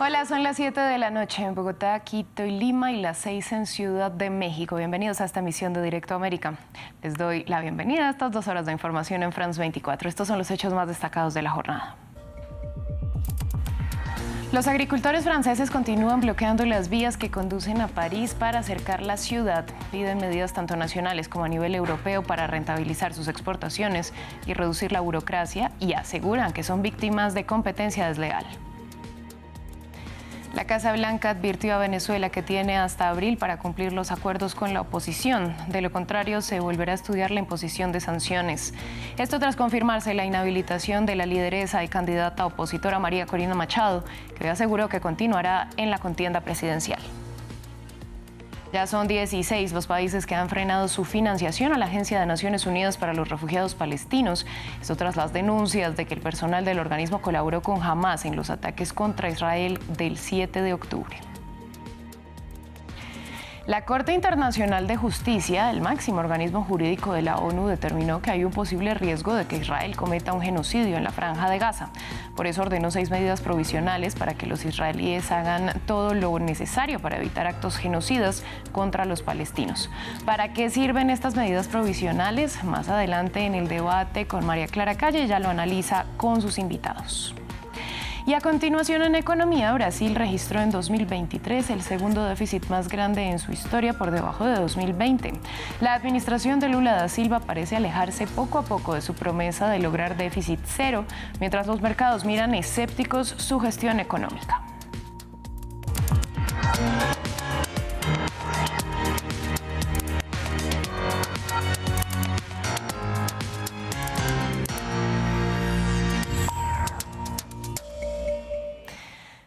Hola, son las 7 de la noche en Bogotá, Quito y Lima y las 6 en Ciudad de México. Bienvenidos a esta emisión de Directo América. Les doy la bienvenida a estas 2 horas de información en France 24. Estos son los hechos más destacados de la jornada. Los agricultores franceses continúan bloqueando las vías que conducen a París para acercar la ciudad. Piden medidas tanto nacionales como a nivel europeo para rentabilizar sus exportaciones y reducir la burocracia, y aseguran que son víctimas de competencia desleal. La Casa Blanca advirtió a Venezuela que tiene hasta abril para cumplir los acuerdos con la oposición. De lo contrario, se volverá a estudiar la imposición de sanciones. Esto tras confirmarse la inhabilitación de la lideresa y candidata opositora María Corina Machado, que aseguró que continuará en la contienda presidencial. Ya son 16 los países que han frenado su financiación a la Agencia de Naciones Unidas para los Refugiados Palestinos. Esto tras las denuncias de que el personal del organismo colaboró con Hamás en los ataques contra Israel del 7 de octubre. La Corte Internacional de Justicia, el máximo organismo jurídico de la ONU, determinó que hay un posible riesgo de que Israel cometa un genocidio en la Franja de Gaza. Por eso ordenó 6 medidas provisionales para que los israelíes hagan todo lo necesario para evitar actos genocidas contra los palestinos. ¿Para qué sirven estas medidas provisionales? Más adelante en el debate con María Clara Calle ya lo analiza con sus invitados. Y a continuación en economía, Brasil registró en 2023 el segundo déficit más grande en su historia, por debajo de 2020. La administración de Lula da Silva parece alejarse poco a poco de su promesa de lograr déficit cero, mientras los mercados miran escépticos su gestión económica.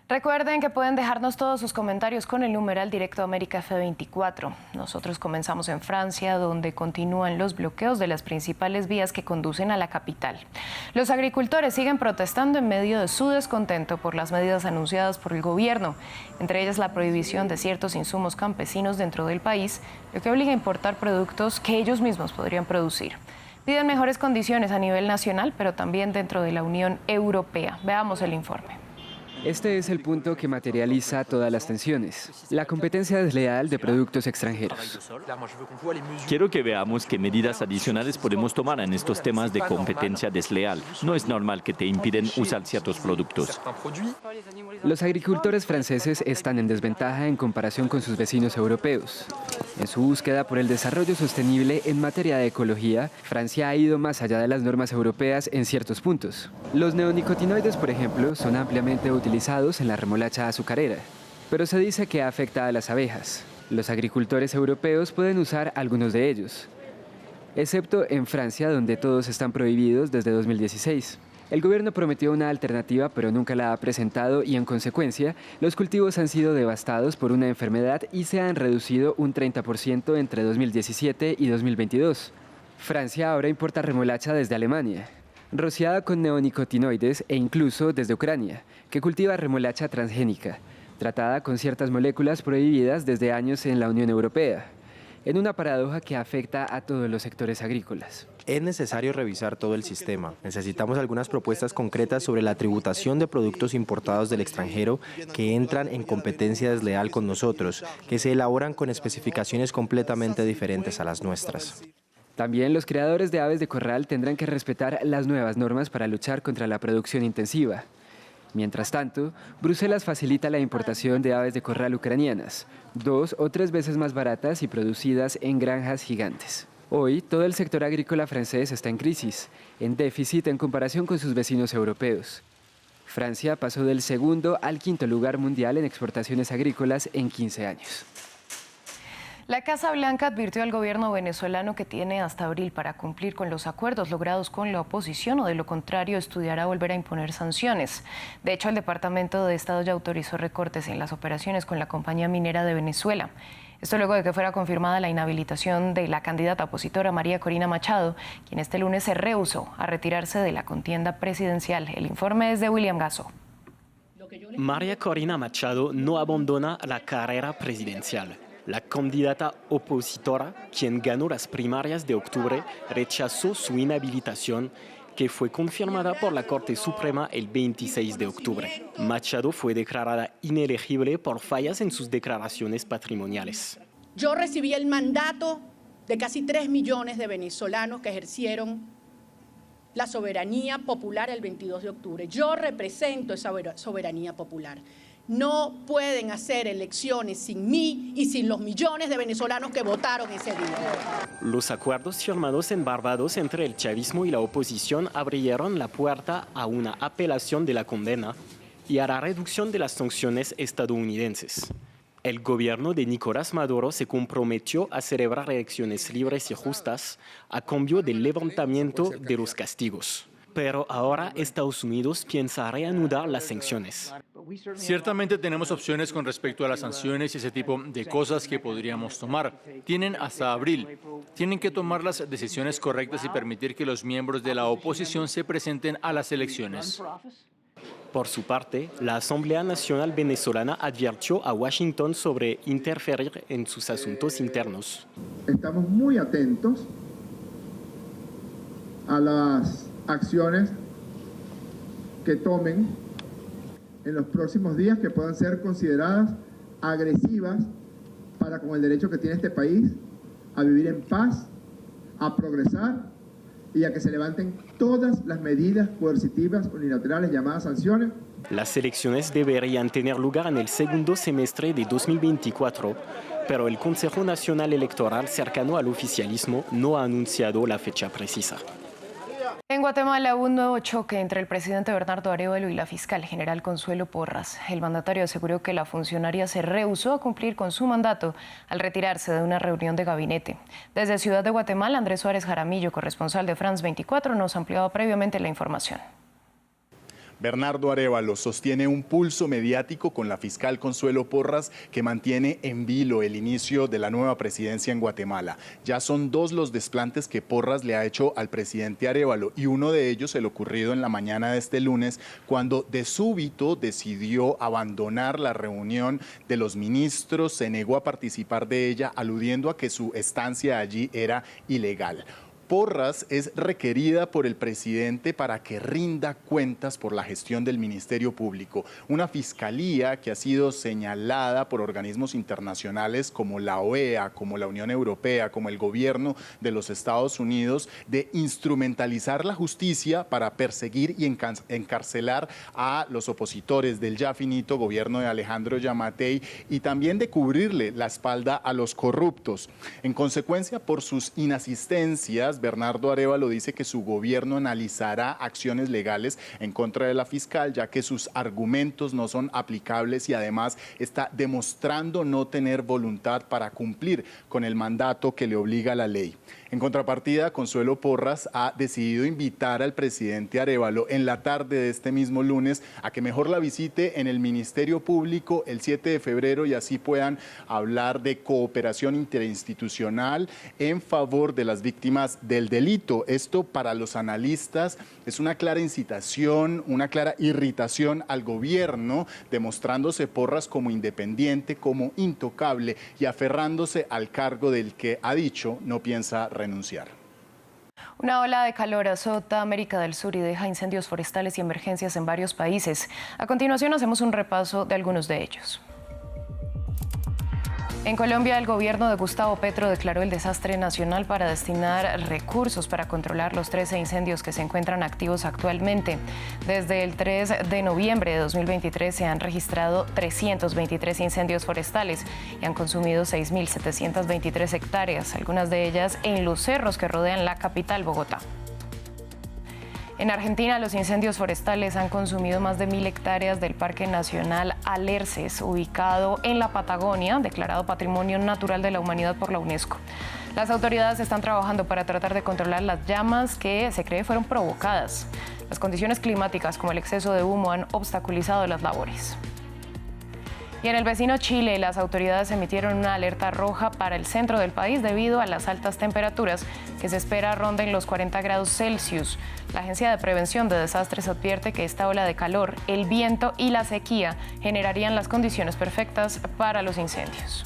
Recuerden que pueden dejarnos todos sus comentarios con el numeral Directo América F24. Nosotros comenzamos en Francia, donde continúan los bloqueos de las principales vías que conducen a la capital. Los agricultores siguen protestando en medio de su descontento por las medidas anunciadas por el gobierno, entre ellas la prohibición de ciertos insumos campesinos dentro del país, lo que obliga a importar productos que ellos mismos podrían producir. Piden mejores condiciones a nivel nacional, pero también dentro de la Unión Europea. Veamos el informe. Este es el punto que materializa todas las tensiones, la competencia desleal de productos extranjeros. Quiero que veamos qué medidas adicionales podemos tomar en estos temas de competencia desleal. No es normal que te impiden usar ciertos productos. Los agricultores franceses están en desventaja en comparación con sus vecinos europeos. En su búsqueda por el desarrollo sostenible en materia de ecología, Francia ha ido más allá de las normas europeas en ciertos puntos. Los neonicotinoides, por ejemplo, son ampliamente utilizados en la remolacha azucarera, pero se dice que afecta a las abejas. Los agricultores europeos pueden usar algunos de ellos, excepto en Francia, donde todos están prohibidos desde 2016. El gobierno prometió una alternativa, pero nunca la ha presentado y, en consecuencia, los cultivos han sido devastados por una enfermedad y se han reducido un 30% entre 2017 y 2022. Francia ahora importa remolacha desde Alemania, rociada con neonicotinoides, e incluso desde Ucrania, que cultiva remolacha transgénica, tratada con ciertas moléculas prohibidas desde años en la Unión Europea, en una paradoja que afecta a todos los sectores agrícolas. Es necesario revisar todo el sistema. Necesitamos algunas propuestas concretas sobre la tributación de productos importados del extranjero que entran en competencia desleal con nosotros, que se elaboran con especificaciones completamente diferentes a las nuestras. También los criadores de aves de corral tendrán que respetar las nuevas normas para luchar contra la producción intensiva. Mientras tanto, Bruselas facilita la importación de aves de corral ucranianas, 2 o 3 veces más baratas y producidas en granjas gigantes. Hoy, todo el sector agrícola francés está en crisis, en déficit en comparación con sus vecinos europeos. Francia pasó del segundo al quinto lugar mundial en exportaciones agrícolas en 15 años. La Casa Blanca advirtió al gobierno venezolano que tiene hasta abril para cumplir con los acuerdos logrados con la oposición, o de lo contrario estudiará volver a imponer sanciones. De hecho, el Departamento de Estado ya autorizó recortes en las operaciones con la compañía minera de Venezuela. Esto luego de que fuera confirmada la inhabilitación de la candidata opositora María Corina Machado, quien este lunes se rehusó a retirarse de la contienda presidencial. El informe es de William Gasso. María Corina Machado no abandona la carrera presidencial. La candidata opositora, quien ganó las primarias de octubre, rechazó su inhabilitación que fue confirmada por la Corte Suprema el 26 de octubre. Machado fue declarada inelegible por fallas en sus declaraciones patrimoniales. Yo recibí el mandato de casi 3 millones de venezolanos que ejercieron la soberanía popular el 22 de octubre. Yo represento esa soberanía popular. No pueden hacer elecciones sin mí y sin los millones de venezolanos que votaron ese día. Los acuerdos firmados en Barbados entre el chavismo y la oposición abrieron la puerta a una apelación de la condena y a la reducción de las sanciones estadounidenses. El gobierno de Nicolás Maduro se comprometió a celebrar elecciones libres y justas a cambio del levantamiento de los castigos. Pero ahora Estados Unidos piensa reanudar las sanciones. Ciertamente tenemos opciones con respecto a las sanciones y ese tipo de cosas que podríamos tomar. Tienen hasta abril. Tienen que tomar las decisiones correctas y permitir que los miembros de la oposición se presenten a las elecciones. Por su parte, la Asamblea Nacional Venezolana advirtió a Washington sobre interferir en sus asuntos internos. Estamos muy atentos a las acciones que tomen en los próximos días que puedan ser consideradas agresivas para con el derecho que tiene este país a vivir en paz, a progresar y a que se levanten todas las medidas coercitivas unilaterales llamadas sanciones. Las elecciones deberían tener lugar en el segundo semestre de 2024, pero el Consejo Nacional Electoral cercano al oficialismo no ha anunciado la fecha precisa. En Guatemala hubo un nuevo choque entre el presidente Bernardo Arévalo y la fiscal general Consuelo Porras. El mandatario aseguró que la funcionaria se rehusó a cumplir con su mandato al retirarse de una reunión de gabinete. Desde Ciudad de Guatemala, Andrés Suárez Jaramillo, corresponsal de France 24, nos ampliaba previamente la información. Bernardo Arévalo sostiene un pulso mediático con la fiscal Consuelo Porras, que mantiene en vilo el inicio de la nueva presidencia en Guatemala. Ya son 2 los desplantes que Porras le ha hecho al presidente Arévalo, y uno de ellos el ocurrido en la mañana de este lunes, cuando de súbito decidió abandonar la reunión de los ministros, se negó a participar de ella, aludiendo a que su estancia allí era ilegal. Porras es requerida por el presidente para que rinda cuentas por la gestión del Ministerio Público, una fiscalía que ha sido señalada por organismos internacionales como la OEA, como la Unión Europea, como el gobierno de los Estados Unidos, de instrumentalizar la justicia para perseguir y encarcelar a los opositores del ya finito gobierno de Alejandro Yamatei, y también de cubrirle la espalda a los corruptos. En consecuencia, por sus inasistencias, Bernardo Arévalo dice que su gobierno analizará acciones legales en contra de la fiscal, ya que sus argumentos no son aplicables y además está demostrando no tener voluntad para cumplir con el mandato que le obliga la ley. En contrapartida, Consuelo Porras ha decidido invitar al presidente Arévalo en la tarde de este mismo lunes a que mejor la visite en el Ministerio Público el 7 de febrero y así puedan hablar de cooperación interinstitucional en favor de las víctimas del delito. Esto, para los analistas, es una clara incitación, una clara irritación al gobierno, demostrándose Porras como independiente, como intocable y aferrándose al cargo del que ha dicho no piensa renunciar. Una ola de calor azota América del Sur y deja incendios forestales y emergencias en varios países. A continuación hacemos un repaso de algunos de ellos. En Colombia, el gobierno de Gustavo Petro declaró el desastre nacional para destinar recursos para controlar los 13 incendios que se encuentran activos actualmente. Desde el 3 de noviembre de 2023 se han registrado 323 incendios forestales y han consumido 6.723 hectáreas, algunas de ellas en los cerros que rodean la capital, Bogotá. En Argentina, los incendios forestales han consumido más de 1.000 hectáreas del Parque Nacional Alerces, ubicado en la Patagonia, declarado Patrimonio Natural de la Humanidad por la UNESCO. Las autoridades están trabajando para tratar de controlar las llamas que se cree fueron provocadas. Las condiciones climáticas, como el exceso de humo, han obstaculizado las labores. Y en el vecino Chile, las autoridades emitieron una alerta roja para el centro del país debido a las altas temperaturas que se espera ronden los 40 grados Celsius. La Agencia de Prevención de Desastres advierte que esta ola de calor, el viento y la sequía generarían las condiciones perfectas para los incendios.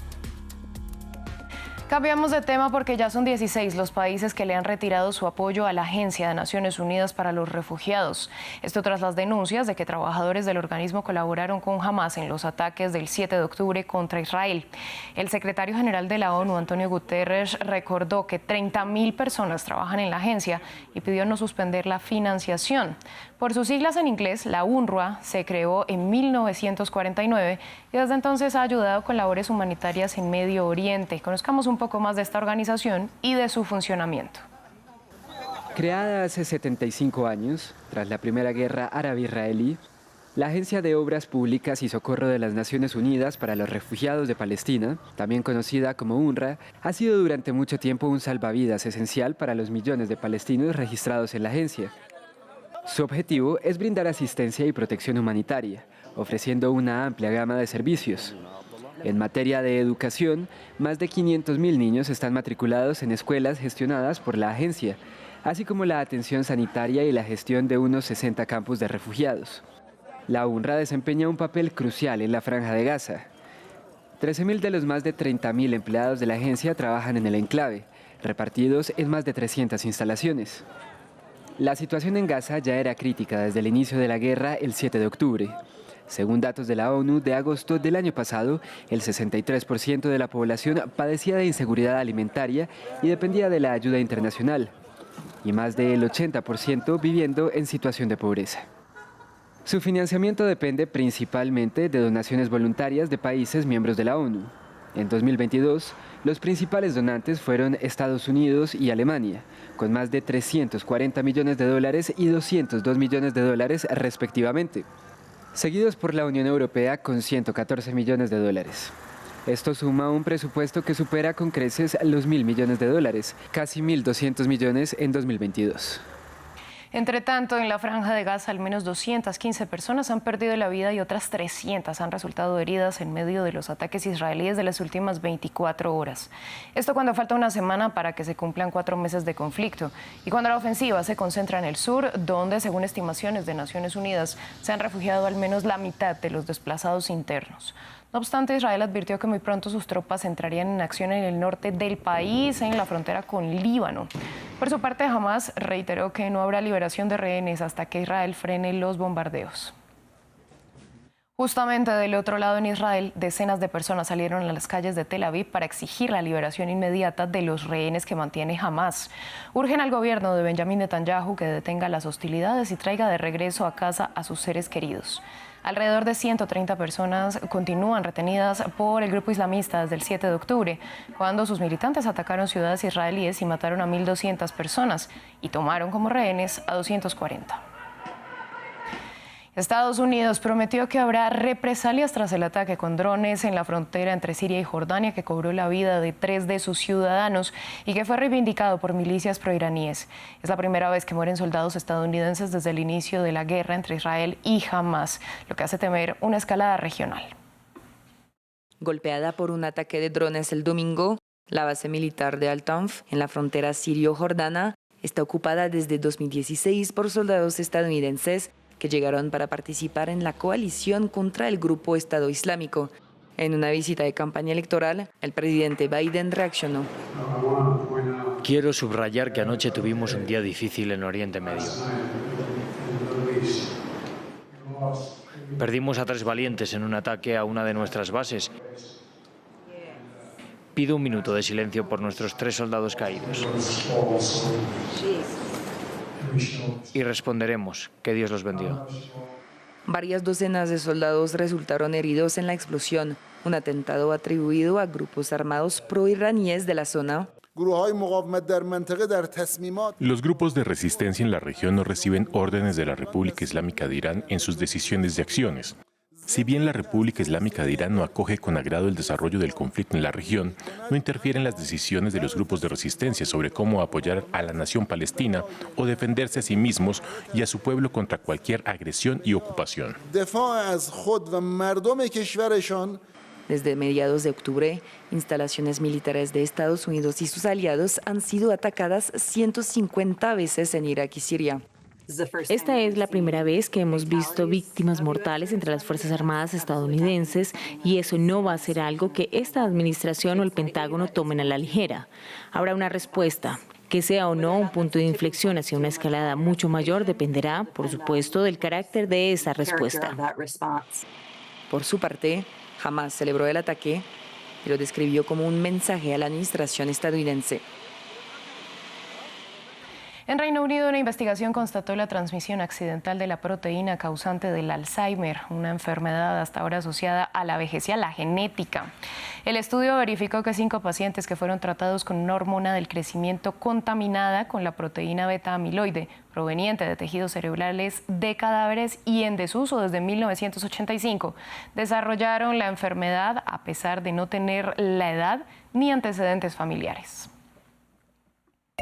Cambiamos de tema porque ya son 16 los países que le han retirado su apoyo a la Agencia de Naciones Unidas para los Refugiados. Esto tras las denuncias de que trabajadores del organismo colaboraron con Hamás en los ataques del 7 de octubre contra Israel. El secretario general de la ONU, Antonio Guterres, recordó que 30.000 personas trabajan en la agencia y pidió no suspender la financiación. Por sus siglas en inglés, la UNRWA se creó en 1949 y desde entonces ha ayudado con labores humanitarias en Medio Oriente. Conozcamos un poco más de esta organización y de su funcionamiento. Creada hace 75 años, tras la Primera Guerra Árabe-Israelí, la Agencia de Obras Públicas y Socorro de las Naciones Unidas para los Refugiados de Palestina, también conocida como UNRWA, ha sido durante mucho tiempo un salvavidas esencial para los millones de palestinos registrados en la agencia. Su objetivo es brindar asistencia y protección humanitaria, ofreciendo una amplia gama de servicios. En materia de educación, más de 500.000 niños están matriculados en escuelas gestionadas por la agencia, así como la atención sanitaria y la gestión de unos 60 campos de refugiados. La UNRWA desempeña un papel crucial en la Franja de Gaza. 13.000 de los más de 30.000 empleados de la agencia trabajan en el enclave, repartidos en más de 300 instalaciones. La situación en Gaza ya era crítica desde el inicio de la guerra el 7 de octubre. Según datos de la ONU, de agosto del año pasado, el 63% de la población padecía de inseguridad alimentaria y dependía de la ayuda internacional, y más del 80% viviendo en situación de pobreza. Su financiamiento depende principalmente de donaciones voluntarias de países miembros de la ONU. En 2022, los principales donantes fueron Estados Unidos y Alemania, con más de $340 millones y $202 millones respectivamente, seguidos por la Unión Europea con $114 millones. Esto suma un presupuesto que supera con creces los $1.000 millones, casi 1.200 millones en 2022. Entre tanto, en la Franja de Gaza, al menos 215 personas han perdido la vida y otras 300 han resultado heridas en medio de los ataques israelíes de las últimas 24 horas. Esto cuando falta una semana para que se cumplan 4 meses de conflicto y cuando la ofensiva se concentra en el sur, donde, según estimaciones de Naciones Unidas, se han refugiado al menos la mitad de los desplazados internos. No obstante, Israel advirtió que muy pronto sus tropas entrarían en acción en el norte del país, en la frontera con Líbano. Por su parte, Hamás reiteró que no habrá liberación de rehenes hasta que Israel frene los bombardeos. Justamente del otro lado en Israel, decenas de personas salieron a las calles de Tel Aviv para exigir la liberación inmediata de los rehenes que mantiene Hamás. Urgen al gobierno de Benjamin Netanyahu que detenga las hostilidades y traiga de regreso a casa a sus seres queridos. Alrededor de 130 personas continúan retenidas por el grupo islamista desde el 7 de octubre, cuando sus militantes atacaron ciudades israelíes y mataron a 1.200 personas y tomaron como rehenes a 240. Estados Unidos prometió que habrá represalias tras el ataque con drones en la frontera entre Siria y Jordania que cobró la vida de 3 de sus ciudadanos y que fue reivindicado por milicias proiraníes. Es la primera vez que mueren soldados estadounidenses desde el inicio de la guerra entre Israel y Hamás, lo que hace temer una escalada regional. Golpeada por un ataque de drones el domingo, la base militar de Al-Tanf, en la frontera sirio-jordana, está ocupada desde 2016 por soldados estadounidenses que llegaron para participar en la coalición contra el grupo Estado Islámico. En una visita de campaña electoral, el presidente Biden reaccionó. Quiero subrayar que anoche tuvimos un día difícil en Oriente Medio. Perdimos a 3 valientes en un ataque a una de nuestras bases. Pido un minuto de silencio por nuestros 3 soldados caídos. Y responderemos, que Dios los bendiga. Varias docenas de soldados resultaron heridos en la explosión, un atentado atribuido a grupos armados proiraníes de la zona. Los grupos de resistencia en la región no reciben órdenes de la República Islámica de Irán en sus decisiones de acciones. Si bien la República Islámica de Irán no acoge con agrado el desarrollo del conflicto en la región, no interfiere en las decisiones de los grupos de resistencia sobre cómo apoyar a la nación palestina o defenderse a sí mismos y a su pueblo contra cualquier agresión y ocupación. Desde mediados de octubre, instalaciones militares de Estados Unidos y sus aliados han sido atacadas 150 veces en Irak y Siria. Esta es la primera vez que hemos visto víctimas mortales entre las Fuerzas Armadas estadounidenses y eso no va a ser algo que esta administración o el Pentágono tomen a la ligera. Habrá una respuesta. Que sea o no un punto de inflexión hacia una escalada mucho mayor dependerá, por supuesto, del carácter de esa respuesta. Por su parte, Hamás celebró el ataque y lo describió como un mensaje a la administración estadounidense. En Reino Unido, una investigación constató la transmisión accidental de la proteína causante del Alzheimer, una enfermedad hasta ahora asociada a la vejez y a la genética. El estudio verificó que 5 pacientes que fueron tratados con una hormona del crecimiento contaminada con la proteína beta-amiloide, proveniente de tejidos cerebrales de cadáveres y en desuso desde 1985, desarrollaron la enfermedad a pesar de no tener la edad ni antecedentes familiares.